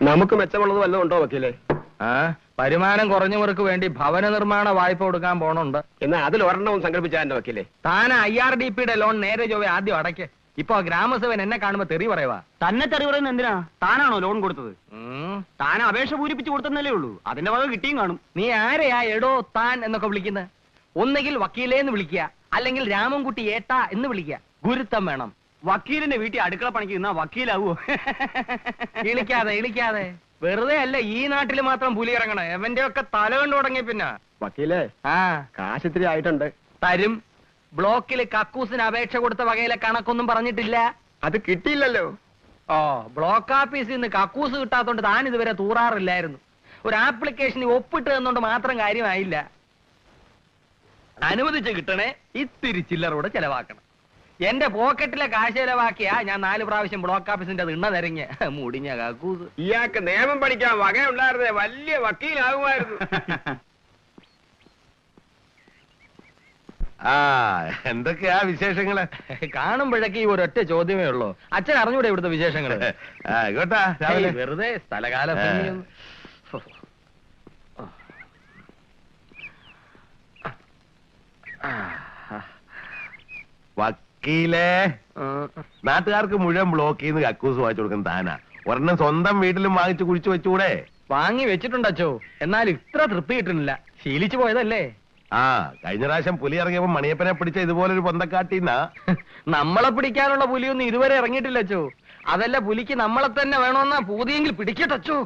നമുക്ക് മെച്ചമുള്ളത് വല്ലതും ഉണ്ടോ വക്കീലേ? വരുമാനം കുറഞ്ഞവർക്ക് വേണ്ടി ഭവന നിർമ്മാണ വായ്പ കൊടുക്കാൻ പോണുണ്ട്. എന്നാൽ അതിൽ ഒരെണ്ണവും സംഘടിപ്പിച്ചാ എന്റെ വക്കീലേ. താൻ IRDPയുടെ ലോൺ നേരെ ചൊവ്വേ ആദ്യം അടയ്ക്ക്. ഇപ്പൊ ഗ്രാമസഭൻ എന്നെ കാണുമ്പോ തെറി പറയുവാ. തന്നെ തെറി പറയുന്നത് എന്തിനാ? താനാണോ ലോൺ കൊടുത്തത്? താൻ അപേക്ഷ പൂരിപ്പിച്ച് കൊടുത്തല്ലേ ഉള്ളൂ, അതിന്റെ വക കിട്ടിയും കാണും. നീ ആരെയാ എടോ താൻ എന്നൊക്കെ വിളിക്കുന്നത്? ഒന്നുകിൽ വക്കീലേന്ന് വിളിക്കുക, അല്ലെങ്കിൽ രാമൻകുട്ടി ഏട്ടാ എന്ന് വിളിക്കുക. ഗുരുത്വം വേണം. വക്കീലിന്റെ വീട്ടിൽ അടുക്കള പണിക്ക് നിന്നാ വക്കീലാവോ? ഇളിക്കാതെ വെറുതെ അല്ല ഈ നാട്ടിൽ മാത്രം പുലി ഇറങ്ങണം. എവന്റെ ഒക്കെ തല കണ്ടു തുടങ്ങി. പിന്നെ വക്കീലേ, കാശ് ഇത്തിരി ആയിട്ടുണ്ട്. തരും. ബ്ലോക്കിൽ കക്കൂസിന് അപേക്ഷ കൊടുത്ത വകയിലെ കണക്കൊന്നും പറഞ്ഞിട്ടില്ല. അത് കിട്ടിയില്ലല്ലോ. ബ്ലോക്ക് ഓഫീസിൽ നിന്ന് കക്കൂസ് കിട്ടാത്തോണ്ട് താൻ ഇതുവരെ തൂറാറില്ലായിരുന്നു. ഒരു ആപ്ലിക്കേഷന് ഒപ്പിട്ട് തന്നോണ്ട് മാത്രം കാര്യമായില്ല. അനുവദിച്ച് കിട്ടണേ ഇത്തിരി ചില്ലറൂടെ ചെലവാക്കണം. എന്റെ പോക്കറ്റിലെ കാശ് ചെലവാക്കിയാ ഞാൻ 4 പ്രാവശ്യം ബ്ലോക്ക് ഓഫീസിന്റെ അത് നിറഞ്ഞ് മുടിഞ്ഞ കക്കൂസ്. ഇയാൾക്ക് നിയമം പഠിക്കാൻ വകയുണ്ടായിരുന്നേ വലിയ വക്കീലാകുമായിരുന്നു. എന്തൊക്കെയാ വിശേഷങ്ങള്? കാണുമ്പോഴേക്ക് ഈ ഒരൊറ്റ ചോദ്യമേ ഉള്ളൂ. അച്ഛൻ അറിഞ്ഞൂടെ ഇവിടുത്തെ വിശേഷങ്ങള്? വെറുതെ സ്ഥലകാല വക്കീലേ, നാട്ടുകാർക്ക് മുഴുവൻ ബ്ലോക്കിൽ നിന്ന് കക്കൂസ് വാങ്ങിച്ചു കൊടുക്കുന്ന താനാ. ഒരെണ്ണം സ്വന്തം വീട്ടിലും വാങ്ങിച്ചു കുഴിച്ചു വെച്ചുകൂടെ? വാങ്ങി വെച്ചിട്ടുണ്ടോ? എന്നാൽ ഇത്ര തൃപ്തി കിട്ടുന്നില്ല. ശീലിച്ചു പോയതല്ലേ. കഴിഞ്ഞ പ്രാവശ്യം പുലി ഇറങ്ങിയപ്പോ മണിയപ്പനെ പിടിച്ച ഇതുപോലൊരു പൊന്തക്കാട്ടിന്നാ. നമ്മളെ പിടിക്കാനുള്ള പുലിയൊന്നും ഇതുവരെ ഇറങ്ങിയിട്ടില്ലച്ചോ. അതല്ല, പുലിക്ക് നമ്മളെ തന്നെ വേണമെന്നാ പൂതിയെങ്കിൽ പിടിക്കട്ടോ.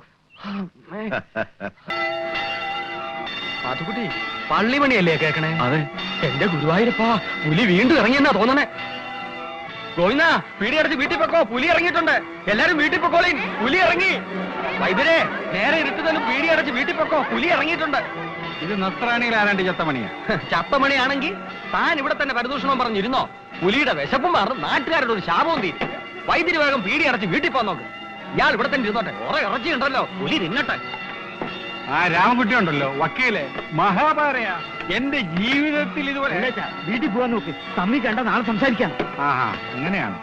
അതുകുട്ടി പള്ളിമണിയല്ലേ കേക്കണേ? അതെ. എന്റെ ഗുരുവായൂരപ്പാ, പുലി വീണ്ടും ഇറങ്ങിയെന്നാ തോന്നണേ. ഗോവിന്ദ, പീടിയടച്ച് വീട്ടിൽ പൊക്കോ, പുലി ഇറങ്ങിയിട്ടുണ്ട്. എല്ലാരും വീട്ടിൽ പൊക്കോളീ, പുലി ഇറങ്ങി. വൈദ്യരെ, നേരെ ഇരുട്ടുതലും പീടിയടച്ച് വീട്ടിൽ പൊക്കോ, പുലി ഇറങ്ങിയിട്ടുണ്ട്. ഇത് നസ്രാണിയിൽ ആരാണ്ട് ചത്തമണിയാ? ചത്തമണിയാണെങ്കിൽ താൻ ഇവിടെ തന്നെ പരിദൂഷണം പറഞ്ഞിരുന്നോ? പുലിയുടെ വിശപ്പും മാറും, നാട്ടുകാരുടെ ഒരു ശാപവും തീരും. വൈദ്യുതി വേഗം പീടി അടച്ച് വീട്ടിൽ പോകാൻ നോക്ക്. ഇയാൾ ഇവിടെ തന്നെ ഇരുന്നോട്ടെ, കുറെ ഇറച്ചിയുണ്ടല്ലോ, പുലി തിന്നട്ടെ. രാമൻകുട്ടി ഉണ്ടല്ലോ വക്കീലെ, മഹാഭാരയാ. എന്റെ ജീവിതത്തിൽ ഇതുപോലെ. വീട്ടിൽ പോകാൻ നോക്ക്, തമ്മി കണ്ട നാളെ സംസാരിക്കാം. അങ്ങനെയാണ്.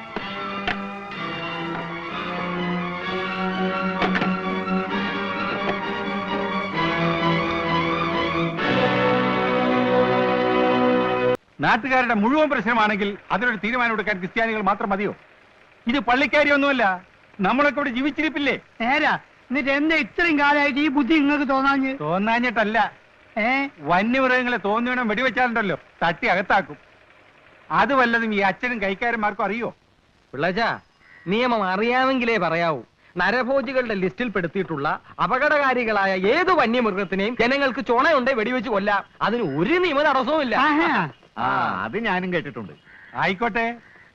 നാട്ടുകാരുടെ മുഴുവൻ പ്രശ്നമാണെങ്കിൽ അതിനൊരു തീരുമാനം എടുക്കാൻ ക്രിസ്ത്യാനികൾ മാത്രം മതിയോ? ഇത് പള്ളിക്കാരിയൊന്നുമല്ല, നമ്മളൊക്കെ ഇവിടെ ജീവിച്ചിരിപ്പില്ലേ? നേരാ. എന്നിട്ട് എന്താ ഇത്രയും കാലമായിട്ട് ഈ ബുദ്ധി നിങ്ങൾക്ക് തോന്നാഞ്ഞിട്ടല്ല. വന്യമൃഗങ്ങളെ തോന്നിയവനം വെടിവെച്ചാലുണ്ടല്ലോ, തട്ടി അകത്താക്കും. അത് വല്ലതും ഈ അച്ഛനും കൈക്കാരന്മാർക്കും അറിയോ? പിള്ളേച്ചാ, നിയമം അറിയാമെങ്കിലേ പറയാവൂ. നരഭോജികളുടെ ലിസ്റ്റിൽ പെടുത്തിയിട്ടുള്ള അപകടകാരികളായ ഏതു വന്യമൃഗത്തിനെയും ജനങ്ങൾക്ക് ചുണയുണ്ടേ വെടിവെച്ച് കൊല്ലാം. അതിന് ഒരു നിയമ തടസ്സവുമില്ല. അത് ഞാനും കേട്ടിട്ടുണ്ട്. ആയിക്കോട്ടെ,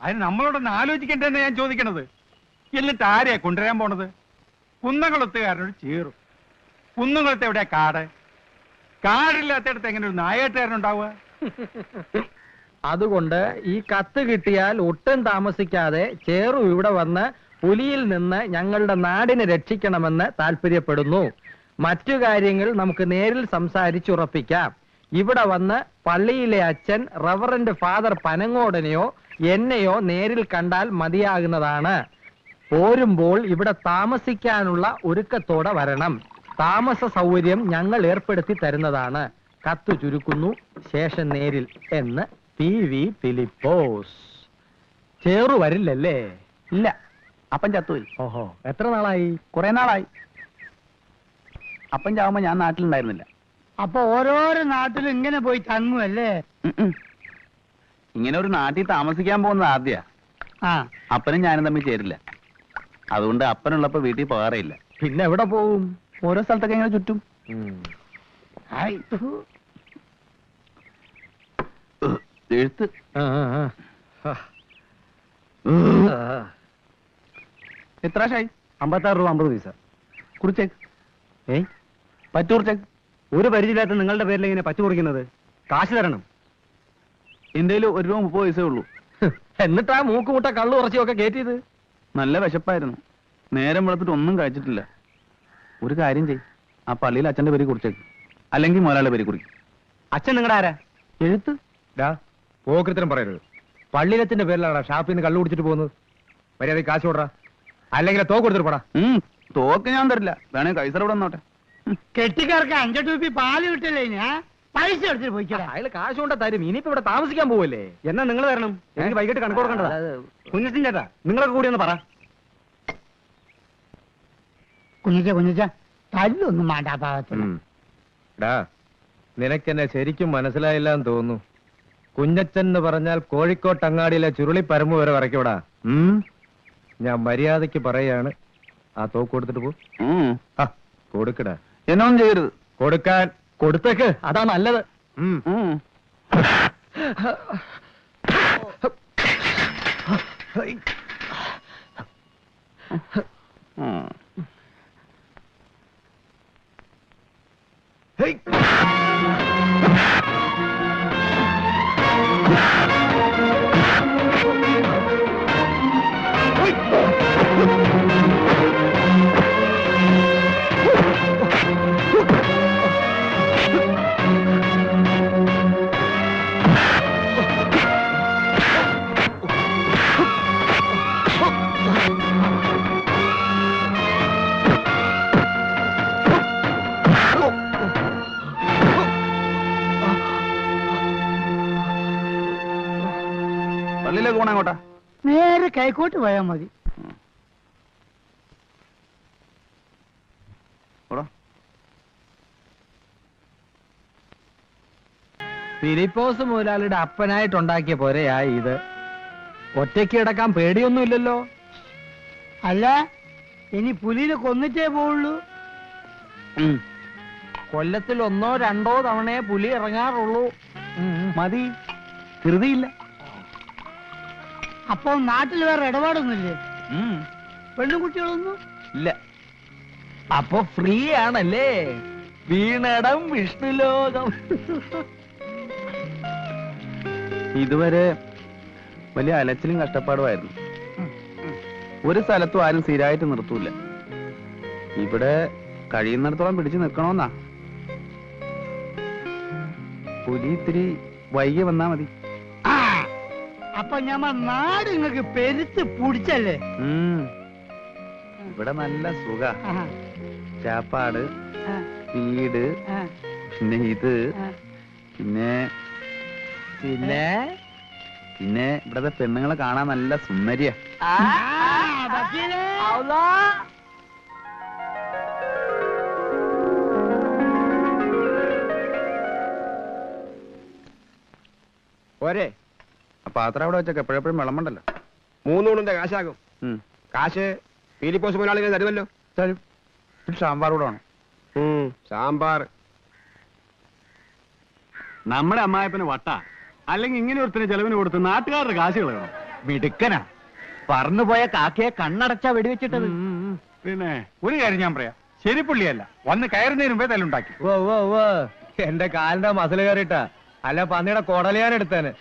അതിന് നമ്മളോടൊന്ന് ആലോചിക്കണ്ടെന്ന് ഞാൻ ചോദിക്കണത്. എന്നിട്ട് ആരെയാ കൊണ്ടുവരാൻ പോണത്? കുന്നംകുളത്തുകാരനോട് ചേറും. കുന്നംകുളത്ത് എവിടെയാ കാട്? കാടില്ലാത്തടത്ത് എങ്ങനെ ഒരു നായേട്ടുകാരനുണ്ടാവുക? അതുകൊണ്ട് ഈ കത്ത് കിട്ടിയാൽ ഒട്ടും താമസിക്കാതെ ചേറു ഇവിടെ വന്ന് പുലിയിൽ നിന്ന് ഞങ്ങളുടെ നാടിനെ രക്ഷിക്കണമെന്ന് താല്പര്യപ്പെടുന്നു. മറ്റു കാര്യങ്ങൾ നമുക്ക് നേരിൽ സംസാരിച്ചുറപ്പിക്കാം. ഇവിടെ വന്ന് പള്ളിയിലെ അച്ഛൻ റവറന്റ് ഫാദർ പനങ്ങോടനെയോ എന്നെയോ നേരിൽ കണ്ടാൽ മതിയാകുന്നതാണ്. പോരുമ്പോൾ ഇവിടെ താമസിക്കാനുള്ള ഒരുക്കത്തോടെ വരണം. താമസ സൗകര്യം ഞങ്ങൾ ഏർപ്പെടുത്തി തരുന്നതാണ്. കത്ത് ചുരുക്കുന്നു, ശേഷം നേരിൽ എന്ന് PV ഫിലിപ്പോസ്. ചേറു വരില്ലല്ലേ? ഇല്ല, അപ്പൻ ചത്തുപോയി. ഓഹോ, എത്ര നാളായി? കുറെ നാളായി. അപ്പൻ ചാവുമ്പോ ഞാൻ നാട്ടിലുണ്ടായിരുന്നില്ല. അപ്പൊ ഓരോരോ നാട്ടിലും ഇങ്ങനെ പോയി തങ്ങുമല്ലേ? ഇങ്ങനെ ഒരു നാട്ടിൽ താമസിക്കാൻ പോകുന്നത് ആദ്യ. അപ്പനും ഞാനും തമ്മിൽ ചേരില്ല. അതുകൊണ്ട് അപ്പനുള്ളപ്പോ വീട്ടിൽ പോകാറില്ല. പിന്നെ എവിടെ പോവും? ഓരോ സ്ഥലത്തൊക്കെ ഇങ്ങനെ ചുറ്റും. എഴുത്ത് എത്ര ഷായി? 56 രൂപ 50 പൈസ. കുറിച്ചേക്ക്. പറ്റൂർ ചെക്ക്. ഒരു പരിചയമില്ലാത്ത നിങ്ങളുടെ പേരിൽ ഇങ്ങനെ പച്ച കുറിക്കുന്നത്? കാശ് തരണം. എന്റെ 1 രൂപ 30 പൈസേ ഉള്ളൂ. എന്നിട്ടാ മൂക്കുമുട്ട കള്ളു ഉറച്ചിയൊക്കെ കയറ്റിയത്? നല്ല വിശപ്പായിരുന്നു. നേരം വെളുത്തിട്ട് ഒന്നും കഴിച്ചിട്ടില്ല. ഒരു കാര്യം ചെയ്, ആ പള്ളിയിൽ അച്ഛന്റെ പേര് കുറിച്ചേക്ക്, അല്ലെങ്കിൽ മുതലാളിയുടെ പേര് കുറിക്കും. അച്ഛൻ നിങ്ങളുടെ ആരാ? എഴുത്ത്. പോകൃത്തരം പറയരുത്. പള്ളിയിലത്തിന്റെ പേരിലാണ് ഷാപ്പിൽ നിന്ന് കള്ളു കുടിച്ചിട്ട് പോകുന്നത്. മര്യാദ കാശ് കൊടുറാ, അല്ലെങ്കിൽ തോക്ക് കൊടുത്തിട്ട് പോടാ. തോക്ക് ഞാൻ തരില്ല, വേണേ കൈസർ ഇവിടെ വന്നോട്ടെ. കെട്ടിക്കാർക്ക് 5 ടൂപ്പി പാല് കിട്ടില്ലേ ഇനി, പൈസ എടുത്തിട്ട് പോയിക്കടാ. അയാൾ കാശ് കൊണ്ട് തരും. ഇനിയിപ്പോ ഇവിടെ താമസിക്കാൻ പോവല്ലേ? എന്നാ നിങ്ങൾ തരണം, എനിക്ക് വൈകിട്ട് കണക്ക് കൊടുക്കേണ്ടതാ. കുഞ്ഞിൻ ചേട്ടാ, നിങ്ങളൊക്കെ കൂടി ഒന്ന് പറ. കുഞ്ഞിച്ച തല്ലൊന്നും വേണ്ട പാവത്തിന്. നിനക്കെന്നെ ശരിക്കും മനസ്സിലായില്ല എന്ന് തോന്നുന്നു. കുഞ്ഞച്ചൻ എന്ന് പറഞ്ഞാൽ കോഴിക്കോട്ട് അങ്ങാടിയിലെ ചുരുളിപ്പരമ്പ് വരെ വരയ്ക്കൂടാ. ഞാൻ മര്യാദക്ക് പറയാണ്, ആ തോക്ക് കൊടുത്തിട്ട് പോ. കൊടുക്കടാ. എന്നൊന്നും ചെയ്യരുത്. കൊടുക്കാൻ. കൊടുത്തേക്ക്, അതാ നല്ലത്. പള്ളിയിലേക്ക് പോണ അങ്ങോട്ടാ? നേരെ കൈക്കോട്ട് പോയാൽ മതി. ഫിലിപ്പോസ് മുതലാളിയുടെ അപ്പനായിട്ടുണ്ടാക്കിയ പോരെയായി ഇത്. ഒറ്റയ്ക്ക് കിടക്കാൻ പേടിയൊന്നുമില്ലല്ലോ. അല്ല, ഇനി പുലിനെ കൊന്നിട്ടേ പോവുള്ളൂ. കൊല്ലത്തിൽ 1 2 തവണയെ പുലി ഇറങ്ങാറുള്ളൂ. മതി, ധൃതിയില്ല. അപ്പൊ നാട്ടിൽ വേറെ ഇടപാടൊന്നുമില്ലേ? പെണ്ണുകുട്ടികളൊന്നും ഇല്ല. അപ്പൊ ഫ്രീ ആണല്ലേ? വീണടം വിഷ്ണുലോകം. ഇതുവരെ വലിയ അലച്ചിലും കഷ്ടപ്പാടുമായിരുന്നു. ഒരു സ്ഥലത്തും ആരും സ്ഥിരമായിട്ട് നിർത്തൂല. ഇവിടെ കഴിയുന്നിടത്തോളം പിടിച്ചു നിൽക്കണമെന്നാ. പുലി ഇത്തിരി വൈകി വന്നാ മതി. അപ്പൊ ഞമ്മ നാട് നിങ്ങക്ക് പെരുത്ത് പിടിച്ചല്ലേ? ഇവിടെ നല്ല സുഖ. ചാപ്പാട്, വീട്, പിന്നെ ഇത്, പിന്നെ പിന്നെ പിന്നെ ഇവിടത്തെ പെണ്ണുങ്ങളെ കാണാൻ നല്ല സുന്ദരിയാ. പോരെ, പാത്രം അവിടെ വെച്ചൊക്കെ എപ്പോഴെപ്പോഴും വിളമ്പണ്ടല്ലോ. 3 ഊണിന്റെ കാശാകും. കാശ് ഫിലിപ്പോസ് മുതലാളികൾ തരുമല്ലോ. തരും. സാമ്പാർ കൂടെ വേണം. സാമ്പാർ. നമ്മുടെ അമ്മായപ്പന് വട്ട, അല്ലെങ്കിൽ ഇങ്ങനെ ഒരുത്തിന് ചെലവിന് കൊടുത്ത് നാട്ടുകാരുടെ കാശ് കളയണം. മിടുക്കനാ. പറന്നുപോയ കാക്കയെ കണ്ണടച്ചാ വെടിവെച്ചിട്ടത്. പിന്നെ ഒരു കാര്യം ഞാൻ പറയാം, ശരി പുള്ളിയല്ല, വന്ന് കയറുന്നതിന് മുമ്പേ തല്ലുണ്ടാക്കി. എന്റെ കാലിന്റെ മസിൽ കയറിയിട്ടാ, അല്ല പന്നിയുടെ കൊടലിയാൻ എടുത്തേന്.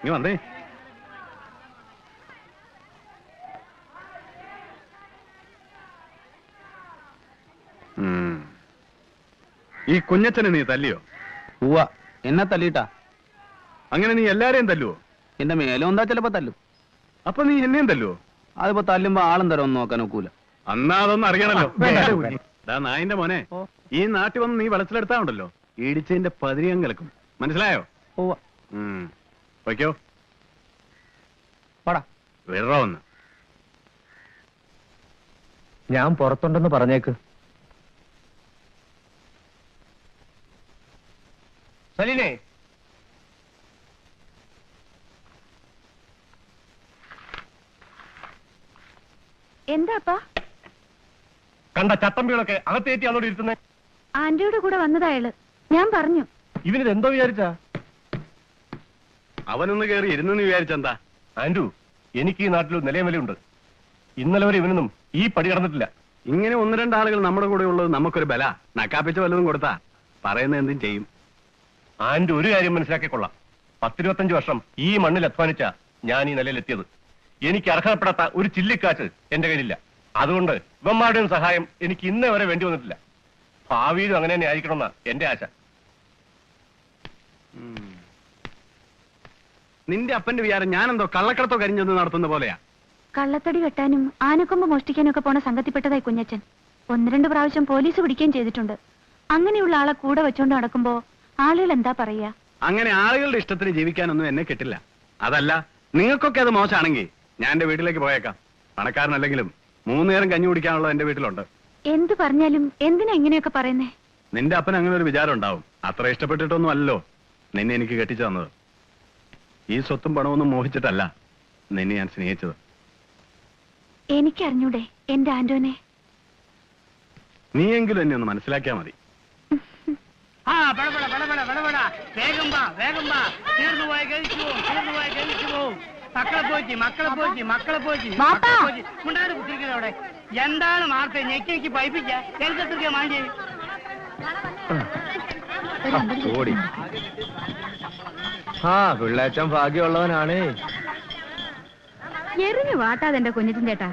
നീ വന്നേ. ഈ കുഞ്ഞച്ചനെ നീ തല്ലിയോ? ഉവ്വ, എന്നെ തല്ലിട്ടാ. അങ്ങനെ നീ എല്ലാരെയും തല്ലുവോ? എന്റെ മേലും എന്താ ചിലപ്പോ തല്ലും. അപ്പൊ നീ എന്നെയും തല്ലുവോ? അതിപ്പോ തല്ലുമ്പോ ആളും തരം ഒന്നും നോക്കാൻ ഒക്കൂല. അന്നാ അതൊന്നും അറിയണല്ലോ. നായിന്റെ മോനെ, ഈ നാട്ടിൽ വന്ന് നീ വെളച്ചിലെടുത്താണ്ടല്ലോ, ഇടിച്ചതിന്റെ 10 കിടക്കും. മനസ്സിലായോ? ഉവ്വ. വയ്ക്കോ. പടാ വിടറോ ഒന്ന്. ഞാൻ പുറത്തുണ്ടെന്ന് പറഞ്ഞേക്ക്. സലീനെ, എന്താപ്പാ കണ്ട ചട്ടമ്പികളൊക്കെ അകത്തേറ്റി അതോട് ഇരുത്തുന്നേ. ആന്റിയുടെ കൂടെ വന്നതായാള്. ഞാൻ പറഞ്ഞു. ഇവനിത് എന്തോ വിചാരിച്ചാ? അവനൊന്ന് കയറി ഇരുന്നെന്ന് വിചാരിച്ചെന്താ? ആൻഡു, എനിക്ക് ഈ നാട്ടിൽ നിലയും വിലയുണ്ട്. ഇന്നലെ വരെ ഇവനൊന്നും ഈ പടി കടന്നിട്ടില്ല. ഇങ്ങനെ 1-2 ആളുകൾ നമ്മുടെ കൂടെ ഉള്ളത് നമുക്കൊരു ബല. നക്കാപ്പിച്ച വല്ലതും കൊടുത്താ പറയുന്ന എന്തും ചെയ്യും. ആൻഡു ഒരു കാര്യം മനസ്സിലാക്കിക്കൊള്ളാം. 10-25 വർഷം ഈ മണ്ണിൽ അധ്വാനിച്ച ഞാൻ ഈ നിലയിലെത്തിയത്. എനിക്ക് അർഹതപ്പെടാത്ത ഒരു ചില്ലിക്കാറ്റ് എന്റെ കയ്യിലില്ല. അതുകൊണ്ട് ഇവന്മാരുടെയും സഹായം എനിക്ക് ഇന്നേ വരെ വേണ്ടി വന്നിട്ടില്ല. ഭാവിയിലും അങ്ങനെ തന്നെ ആയിരിക്കണമെന്നാ എന്റെ ആശ. നിന്റെ അപ്പന്റെ വിചാരം ഞാനെന്തോ കള്ളക്കടത്തോ കരിഞ്ഞൊന്ന് നടത്തുന്ന പോലെയാ. കള്ളത്തടി കെട്ടാനും ആനക്കൊമ്പ് മോഷ്ടിക്കാനും ഒക്കെ പോണ സംഘത്തിൽപ്പെട്ടതായി കുഞ്ഞച്ചൻ. 1-2 പ്രാവശ്യം പോലീസ് പിടിക്കുകയും ചെയ്തിട്ടുണ്ട്. അങ്ങനെയുള്ള ആളെ കൂടെ വെച്ചോണ്ട് നടക്കുമ്പോ ആളുകൾ എന്താ പറയാ? അങ്ങനെ ആളുകളുടെ ഇഷ്ടത്തിന് ജീവിക്കാനൊന്നും എന്നെ കിട്ടില്ല. അതല്ല, നിങ്ങൾക്കൊക്കെ അത് മോശമാണെങ്കിൽ ഞാൻ എന്റെ വീട്ടിലേക്ക് പോയേക്കാം. പണക്കാരനല്ലെങ്കിലും 3 നേരം കഞ്ഞി കുടിക്കാനുള്ളത് എന്റെ വീട്ടിലുണ്ട്. എന്ത് പറഞ്ഞാലും എന്തിനാ ഇങ്ങനെയൊക്കെ പറയുന്നേ? നിന്റെ അപ്പൻ അങ്ങനെ ഒരു വിചാരം ഉണ്ടാവും. അത്ര ഇഷ്ടപ്പെട്ടിട്ടൊന്നും അല്ലല്ലോ നിന്നെ എനിക്ക് കെട്ടിച്ചു തന്നത്. ഈ സ്വത്തും പണമൊന്നും മോഹിച്ചിട്ടല്ല നിന്നെ ഞാൻ സ്നേഹിച്ചത്. എനിക്കറിഞ്ഞൂടെ എന്റെ ആന്റോനെ? നീയെങ്കിലും എന്നെ ഒന്ന് മനസ്സിലാക്കിയാ മതി. ആ പടപട പടപട പടപട വേഗം വാ വേഗം വാ. തീർന്നു പോയി കഴിച്ചു പോവും. മക്കളെ പോയി ഉണ്ടാകുന്ന കുത്തിരിക്കുന്നത് അവിടെ. എന്താണ് മാർത്തെ ഞെക്കി പൈപ്പിക്ക എഴുതത്തിരിക്കാൻ മാഞ്ചേ. ഓടി. പിള്ളേച്ചൻ ഭാഗ്യമുള്ളവനാണേ. എറിഞ്ഞു വാട്ടാതെ എന്റെ കുഞ്ഞിറ്റിൻ ചേട്ടാ.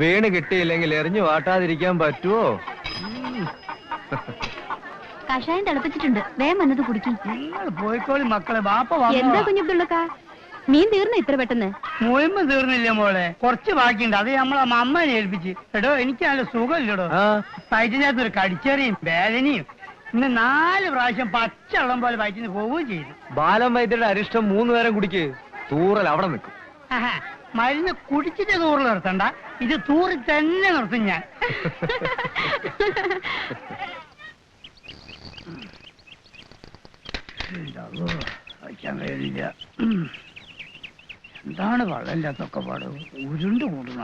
വീണ് കിട്ടിയില്ലെങ്കിൽ എറിഞ്ഞു വാട്ടാതിരിക്കാൻ പറ്റുമോ? കഷായം തിളപ്പിച്ചിട്ടുണ്ട്, വേഗം വന്നത് കുടിക്കും. പോയിക്കോളി മക്കളെ. ബാപ്പ എന്താ കുഞ്ഞബ്ദുള്ളക്ക, മീൻ തീർന്ന ഇത്ര പെട്ടെന്ന്? മുഴുവൻ തീർന്നില്ല മോളെ, കുറച്ച് ബാക്കിയുണ്ട്. അത് നമ്മളെ അമ്മനെ ഏൽപ്പിച്ച്. എടോ എനിക്ക് നല്ല സുഖമില്ലടോ. വയറ്റിനകത്ത് ഒരു കടിച്ചെറിയും വേദനയും. ഇന്ന് 4 പ്രാവശ്യം പച്ചവെള്ളം പോലെ വയറ്റിന് പോവുകയും ചെയ്തു. ബാലം വൈദ്യരുടെ അരിഷ്ടം 3 നേരം കുടിക്ക്, തൂറൽ അവിടെ നിൽക്കും. മരുന്ന് കുടിച്ചിട്ട് തൂറിൽ നിർത്തണ്ട, ഇത് തൂറി തന്നെ നിർത്തും ഞാൻ. എന്താണ് വെള്ളമില്ലാത്തൊക്കെ പാട് ഉരുണ്ട് കൂടണ.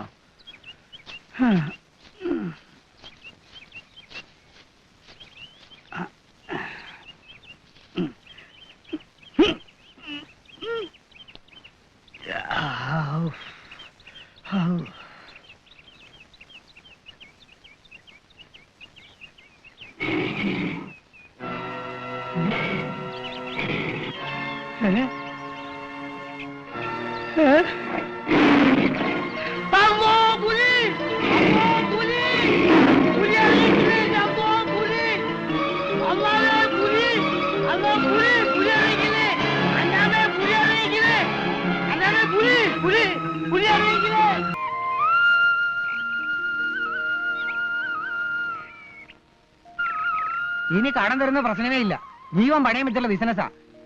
ഇനി കടം തരുന്ന പ്രശ്നമേ ഇല്ല. ജീവൻ പണയം വെച്ചുള്ള ബിസിനസ്സാ.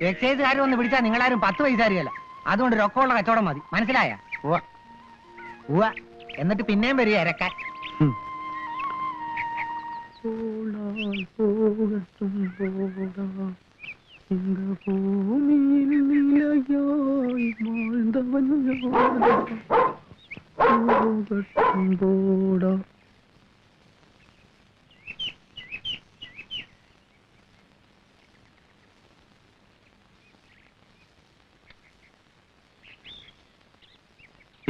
എക്സൈസുകാർ ഒന്ന് പിടിച്ചാൽ നിങ്ങളാരും 10 പൈസ അറിയല്ല. അതുകൊണ്ട് രൊക്കമുള്ള കച്ചവടം മതി, മനസ്സിലായ? എന്നിട്ട് പിന്നെയും വരിക ഇരക്കാൻ.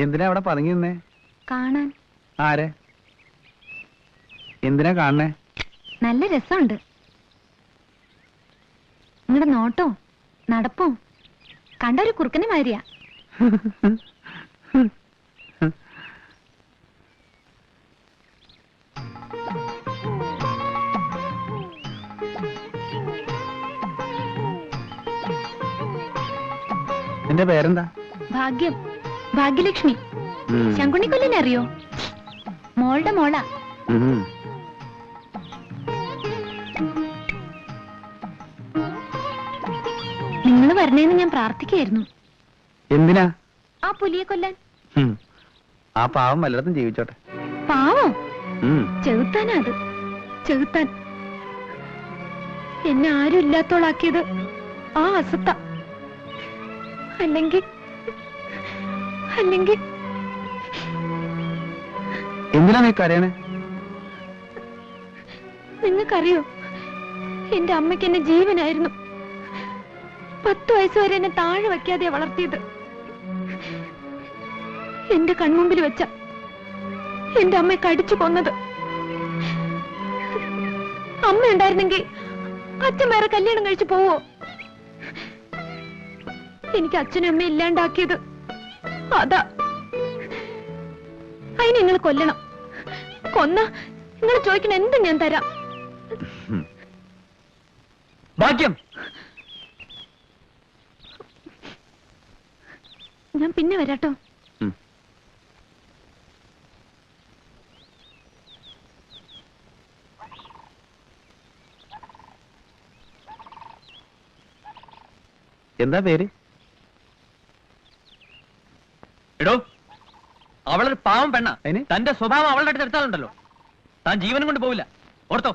എന്തിനാ അവിടെ പതുങ്ങി നിന്നേ? കാണാൻ. ആരെ? എന്തിനാ കാണണേ? നല്ല രസമുണ്ട്. നിങ്ങളുടെ നോട്ടോ നടപ്പോ കണ്ട ഒരു കുറുക്കനെ മാതിരിയാ. നിന്റെ പേരെന്താ? ഭാഗ്യം. ഭാഗ്യലക്ഷ്മി. ശങ്കുണ്ണിക്കൊല്ലിനെ അറിയോ? മോളുടെ മോളാ. നിങ്ങൾ വരണേന്ന് ഞാൻ പ്രാർത്ഥിക്കായിരുന്നു. എന്തിനാ? ആ പുലിയെ കൊല്ലാൻ. ആ പാവം വല്ലതും ജീവിച്ചോട്ടെ. പാവോ? ചെറുത്താനാ അത്. ചെറുത്താൻ. എന്നെ ആരും ഇല്ലാത്തോളാക്കിയത് ആ അസത്ത. അല്ലെങ്കിൽ എന്തിനാ നീ കരയണേ? നിങ്ങൾക്കറിയോ, എന്റെ അമ്മയ്ക്ക് എന്നെ ജീവനായിരുന്നു. 10 വയസ്സ് വരെ എന്നെ താഴെ വയ്ക്കാതെ വളർത്തിയത്. എന്റെ കൺമുമ്പിൽ വെച്ച എന്റെ അമ്മയെ കടിച്ചു കൊന്നത്. അമ്മ ഉണ്ടായിരുന്നെങ്കിൽ അച്ഛൻ വേറെ കല്യാണം കഴിച്ചു പോവോ? എനിക്ക് അച്ഛനും അമ്മ ഇല്ലാണ്ടാക്കിയത് അതാ. അതിന് നിങ്ങൾ കൊല്ലണം. കൊന്ന നിങ്ങൾ ചോദിക്കണ എന്തും ഞാൻ തരാം. ഭാഗ്യം. ഞാൻ പിന്നെ വരാട്ടോ. എന്താ പേര്? എടോ, അവളൊരു പാവം പെണ്ണ. അതിന്? തന്റെ സ്വഭാവം അവളുടെ അടുത്ത് എടുത്താലുണ്ടല്ലോ താൻ ജീവനും കൊണ്ട് പോവില്ല, ഓർത്തോ.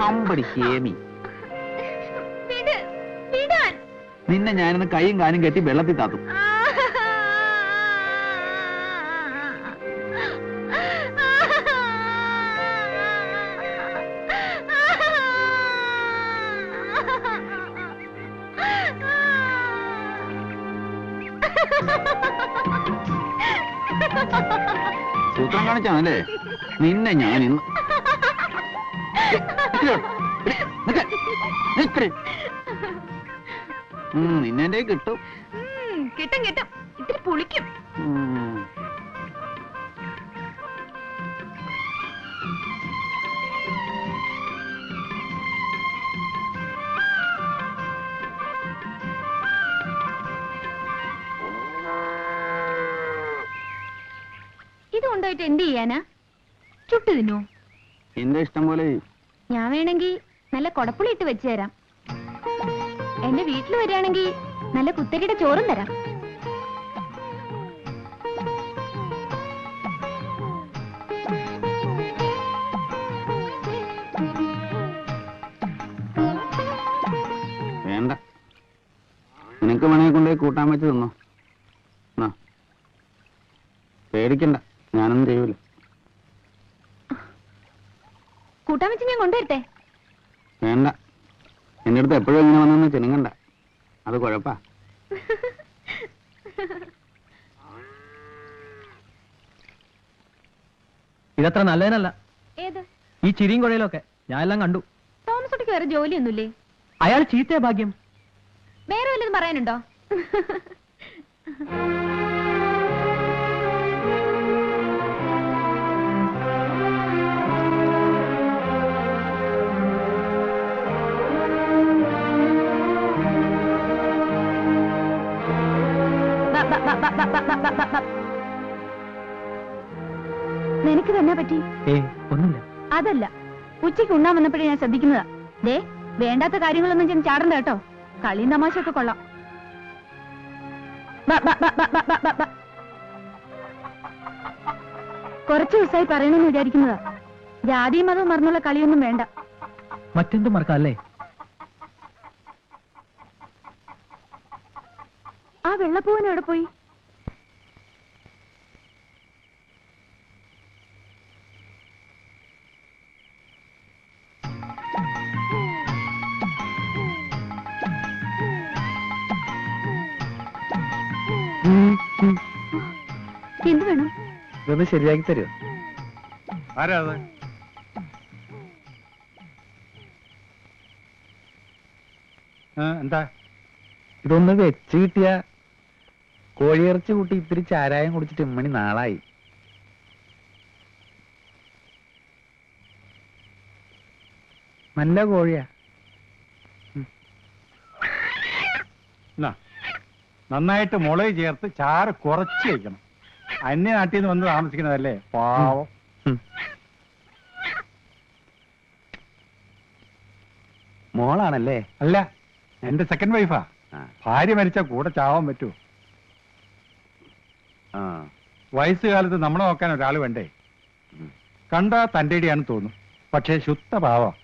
അമ്പടി ഹേമി, വിട്, വിടാൻ. നിന്നെ ഞാനിന്ന് കൈയും കാലും കെട്ടി വെള്ളത്തിൽ താത്തും. സൂത്രം കാണിച്ചാണല്ലേ നിന്നെ ഞാൻ ഇന്ന്. നിന്നെ കിട്ടും. കിട്ടും കിട്ടും, ഇത്തിരി പുളിക്കും. ഇത് കൊണ്ടുപോയിട്ട് എന്ത് ചെയ്യാനാ? ചുട്ടു തിന്നോ? എന്റെ ഇഷ്ടം പോലെ. ഞാൻ വേണമെങ്കിൽ നല്ല കൊടപ്പുളി ഇട്ട് വെച്ചു തരാം. എന്റെ വീട്ടിൽ വരികയാണെങ്കിൽ നല്ല കുത്തരിയുടെ ചോറും തരാം. വേണ്ട, നിനക്ക് വേണമെങ്കിൽ കൊണ്ടുപോയി കൂട്ടാൻ വെച്ച് തിന്നോ. പേടിക്കണ്ട, ഞാനൊന്നും ചെയ്യൂല. കൂട്ടാൻ വെച്ച് ഞാൻ കൊണ്ടുവരട്ടെ? വേണ്ട, എന്റെ അടുത്ത് എപ്പോഴും ഇങ്ങനെ വന്നെന്ന് ചെനുങ്ങണ്ട, അത് കുഴപ്പാ. ഇതത്ര നല്ലതിനല്ല. ഏത്? ഈ ചിരിയും കുഴയിലൊക്കെ ഞാൻ എല്ലാം കണ്ടു. തോമസ് കുട്ടിക്ക് വേറെ ജോലിയൊന്നുമില്ലേ? അയാൾ ചീത്തയ ഭാഗ്യം. വേറെ വല്ലതും പറയാനുണ്ടോ? നിനക്ക് തന്നെ പറ്റി? ഒന്നുമില്ല. അതല്ല, ഉച്ചയ്ക്ക് ഉണ്ണാൻ വന്നപ്പോഴേ ഞാൻ ശ്രദ്ധിക്കുന്നതാ. ദേ, വേണ്ടാത്ത കാര്യങ്ങളൊന്നും ചെന്ന് ചാടണ്ട കേട്ടോ. കളിയും തമാശയൊക്കെ കൊള്ളാം. കുറച്ചു ദിവസമായി പറയണമെന്ന് വിചാരിക്കുന്നതാ. ജാതിയും മതവും മറന്നുള്ള കളിയൊന്നും വേണ്ട. മറ്റെന്തും മറക്കാല്ലേ? ആ വെള്ളപ്പൂവൻ എവിടെ പോയി? എന്ത് വേണം? ഇതൊന്ന് ശരിയാക്കി തരുമോ? ആരാ അത്? എന്താ? ഇതൊന്ന് വെച്ച് കിട്ടിയ കോഴിയിറച്ചി കൂട്ടി ഇത്തിരി ചാരായം കുടിച്ചിട്ട് ഉമ്മണി നാളായി. നല്ല കോഴിയാ. നന്നായിട്ട് മുളക് ചേർത്ത് ചാറ് കുറച്ച് വയ്ക്കണം. അന്യനാട്ടിൽ നിന്ന് വന്ന് താമസിക്കുന്നതല്ലേ പാവം. മോളാണല്ലേ? അല്ല, എന്റെ സെക്കൻഡ് വൈഫാ. ഭാര്യ മരിച്ച കൂടെ ചാവാൻ പറ്റുമോ? വയസ്സുകാലത്ത് നമ്മളെ നോക്കാൻ ഒരാൾ വേണ്ടേ? കണ്ടാ തന്റെ ഇടിയാണെന്ന് തോന്നും, പക്ഷേ ശുദ്ധ പാവം.